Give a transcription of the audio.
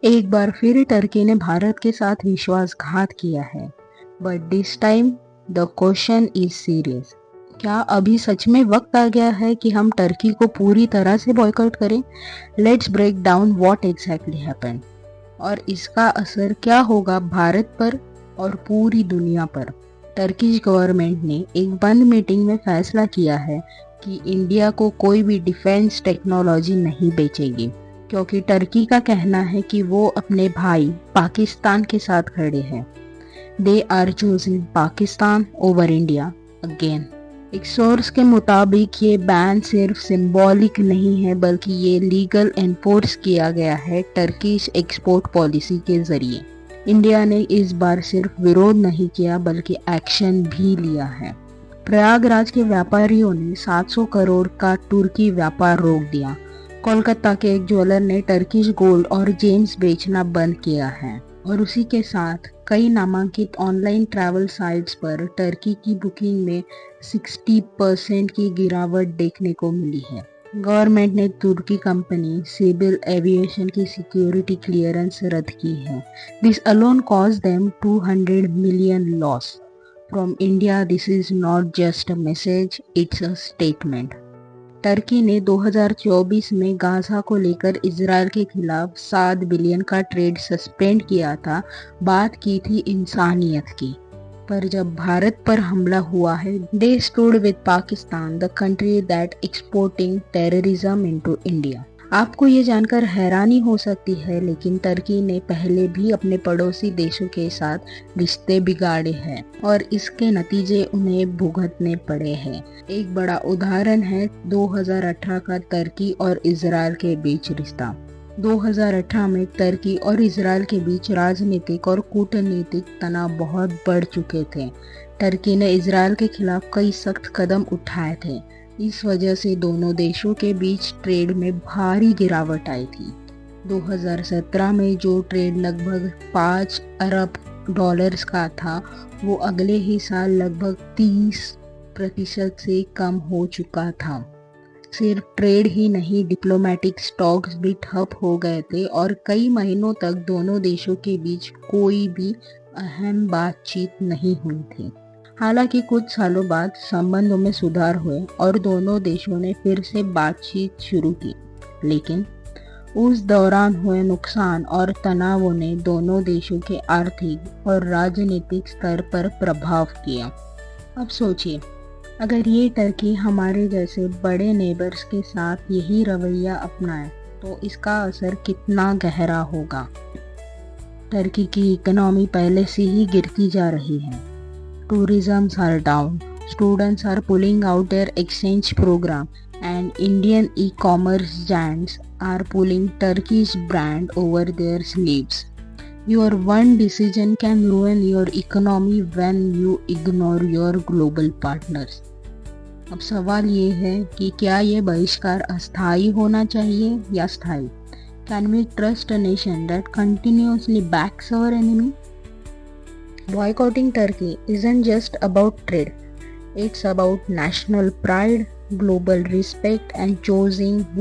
एक बार फिर टर्की ने भारत के साथ विश्वासघात किया है, but this time the question is serious. क्या अभी सच में वक्त आ गया है कि हम टर्की को पूरी तरह से बॉयकॉट करें? Let's break down what exactly happened और इसका असर क्या होगा भारत पर और पूरी दुनिया पर। टर्किश गवर्नमेंट ने एक बंद मीटिंग में फैसला किया है कि इंडिया को कोई भी डिफेंस टेक्नोलॉजी नहीं बेचेगी, क्योंकि टर्की का कहना है कि वो अपने भाई पाकिस्तान के साथ खड़े हैं। They are choosing Pakistan over India again. एक सोर्स के मुताबिक ये बैन सिर्फ सिंबॉलिक नहीं है, बल्कि ये लीगल एनफोर्स किया गया है टर्किश एक्सपोर्ट पॉलिसी के जरिए। इंडिया ने इस बार सिर्फ विरोध नहीं किया बल्कि एक्शन भी लिया है। प्रयागराज के व्यापारियों ने 700 करोड़ का तुर्की व्यापार रोक दिया। कोलकाता के एक ज्वेलर ने टर्किश गोल्ड और जेम्स बेचना बंद किया है और उसी के साथ कई नामांकित ऑनलाइन ट्रैवल साइट्स पर टर्की की बुकिंग में 60% की गिरावट देखने को मिली है। गवर्नमेंट ने तुर्की कंपनी सिविल एविएशन की सिक्योरिटी क्लियरेंस रद्द की है। This alone cause them 200 million loss from India. This is not just a message, it's a statement. Turkey ने 2024 में गाजा को लेकर इजरायल के खिलाफ 7 बिलियन का ट्रेड सस्पेंड किया था। बात की थी इंसानियत की, पर जब भारत पर हमला हुआ है, they stood with Pakistan, the country that exporting terrorism into India. आपको ये जानकर हैरानी हो सकती है, लेकिन टर्की ने पहले भी अपने पड़ोसी देशों के साथ रिश्ते बिगाड़े हैं और इसके नतीजे उन्हें भुगतने पड़े हैं। एक बड़ा उदाहरण है 2018 का टर्की और इजरायल के बीच रिश्ता। 2018 में टर्की और इजरायल के बीच राजनीतिक और कूटनीतिक तनाव बहुत बढ़ चुके थे। टर्की ने इजरायल के खिलाफ कई सख्त कदम उठाए थे। इस वजह से दोनों देशों के बीच ट्रेड में भारी गिरावट आई थी। 2017 में जो ट्रेड लगभग 5 अरब डॉलर्स का था, वो अगले ही साल लगभग 30% से कम हो चुका था। सिर्फ ट्रेड ही नहीं, डिप्लोमेटिक स्टॉक्स भी ठप हो गए थे और कई महीनों तक दोनों देशों के बीच कोई भी अहम बातचीत नहीं हुई थी। हालांकि कुछ सालों बाद संबंधों में सुधार हुए और दोनों देशों ने फिर से बातचीत शुरू की, लेकिन उस दौरान हुए नुकसान और तनावों ने दोनों देशों के आर्थिक और राजनीतिक स्तर पर प्रभाव किया। अब सोचिए, अगर ये टर्की हमारे जैसे बड़े नेबर्स के साथ यही रवैया अपनाए तो इसका असर कितना गहरा होगा। टर्की की इकोनॉमी पहले से ही गिरती जा रही है। Tourism are down, students are pulling out their exchange program, and Indian e-commerce giants are pulling Turkish brand over their sleeves. Your one decision can ruin your economy when you ignore your global partners. अब सवाल ये है कि क्या ये बहिष्कार अस्थायी होना चाहिए या स्थायी? Can we trust a nation that continuously backs our enemy? Boycotting Turkey isn't just about trade. It's about national pride, global respect, and choosing who